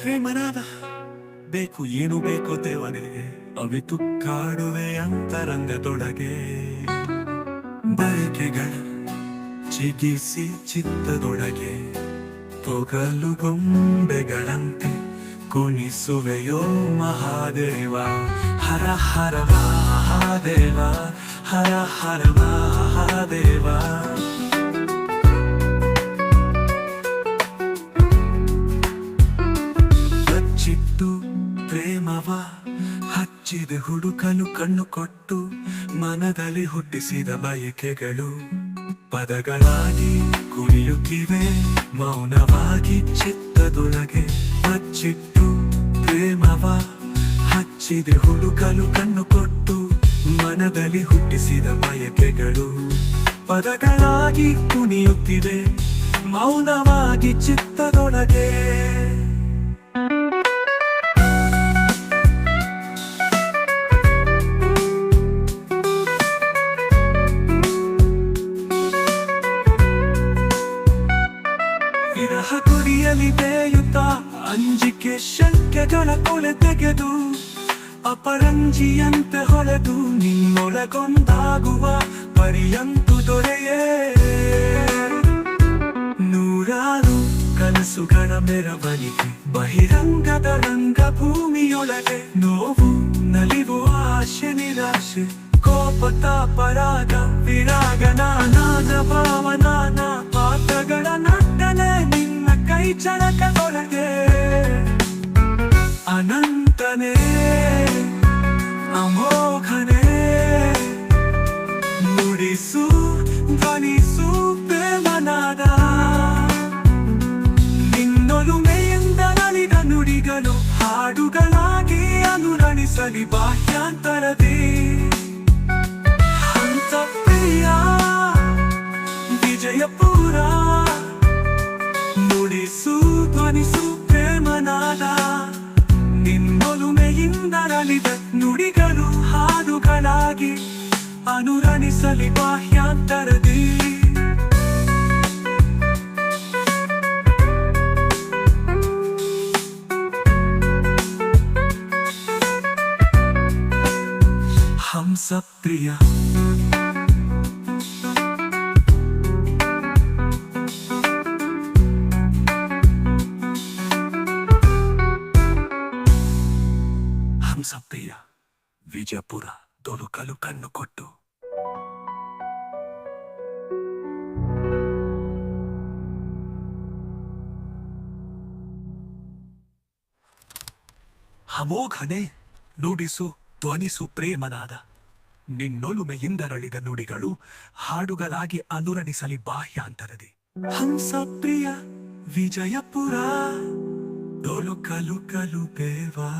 ಪ್ರೇಮನಾದ ಬೇಕು ಏನು ಬೇಕೋ ದೇವನೇ ಅವಿತು ಕಾಡುವೆ ಅಂತರಂಗದೊಳಗೆ ಬಯಕೆಗಳ ಚಿಗಿಸಿ ಚಿತ್ತದೊಳಗೆ ತೊಗಲು ಗೊಂಬೆಗಳಂತೆ ಕುಣಿಸುವೆಯೋ ಮಹಾದೇವ ಹರ ಹರ ಮಹಾದೇವ ಹರ ಹರ ಮಹಾದೇವ ಹಚ್ಚಿಟ್ಟು ಪ್ರೇಮವ ಹಚ್ಚಿದೆ ಹುಡುಕಲು ಕಣ್ಣು ಕೊಟ್ಟು ಮನದಲ್ಲಿ ಹುಟ್ಟಿಸಿದ ಬಯಕೆಗಳು ಪದಗಳಾಗಿ ಕುಣಿಯುತ್ತಿವೆ ಮೌನವಾಗಿ ಚಿತ್ತದೊಳಗೆ ಹಚ್ಚಿಟ್ಟು ಪ್ರೇಮವ ಹಚ್ಚಿದೆ ಹುಡುಕಲು ಕಣ್ಣು ಕೊಟ್ಟು ಮನದಲ್ಲಿ ಹುಟ್ಟಿಸಿದ ಬಯಕೆಗಳು ಪದಗಳಾಗಿ ಕುಣಿಯುತ್ತಿವೆ ಮೌನವಾಗಿ ಚಿತ್ತದೊಳಗೆ ವಿರಹ ಗುರಿಯಲಿ ಬೇಯುತ್ತ ಅಂಜಿಕೆ ಶಂಕೆಗಳ ಕೊಲೆ ತೆಗೆದು ಅಪರಂಜಿಯಂತೆ ಹೊಳೆದು ನಿನ್ನೊಳಗೊಂದಾಗುವ ಪರಿಯಂತು ದೊರೆಯೇ ನೂರಾರು ಕನಸುಗಳ ಮೆರವಣಿಗೆ ಬಹಿರಂಗದ ರಂಗಭೂಮಿಯೊಳಗೆ ನೋವು ನಲಿವು ಆಶೆ ನಿರಾಶೆ ಕೋಪತ ಪರಾಗ ವಿರಾಗ ನಾನಾದ ಭಾವನಾನ ಪಾತ್ರಗಳ ನಟನೆ ನಿನ್ನ ಕೈ ಚಳಕದೊಳಗೆ ಅನಂತನೇ ಅಮೋಘನೇ ನುಡಿಸು ಧ್ವನಿಸು ಪ್ರೇಮನಾದ ನಿನ್ನೊಲುಮೆಯಿಂದ ನಲಿದ ನುಡಿಗಳು ಹಾಡುಗಳಾಗಿ ಅನುರಣಿಸಲಿ ಬಾಹ್ಯಾಂತರದಿ ಹಂಸಪ್ರಿಯ ವಿಜಯಪುರ ನುಡಿಸು ಧ್ವನಿಸು ಪ್ರೇಮನಾದ ನಿನ್ನೊಲುಮೆಯಿಂದ ನಲಿದ ನುಡಿಗಳು ಹಾಡುಗಳಾಗಿ ಅನುರಣಿಸಲಿ ಬಾಹ್ಯಾಂತರದಿ ಹಂಸಪ್ರಿಯ ಹಂಸಪ್ರಿಯ ವಿಜಯಪುರ ದೊಲುಕಲು ಕಣ್ಣು ಕೊಟ್ಟು ಅಮೋಘನೆ ನುಡಿಸು ಧ್ವನಿಸು ಪ್ರೇಮನಾದ ನಿನ್ನೊಲುಮೆಯಿಂದರಳಿದ ನುಡಿಗಳು ಹಾಡುಗಳಾಗಿ ಅನುರಣಿಸಲಿ ಬಾಹ್ಯಾಂತರದಿ ಹಂಸಪ್ರಿಯ ವಿಜಯಪುರ ದೊಲುಕಲು ಕಲು ಬೇವಾ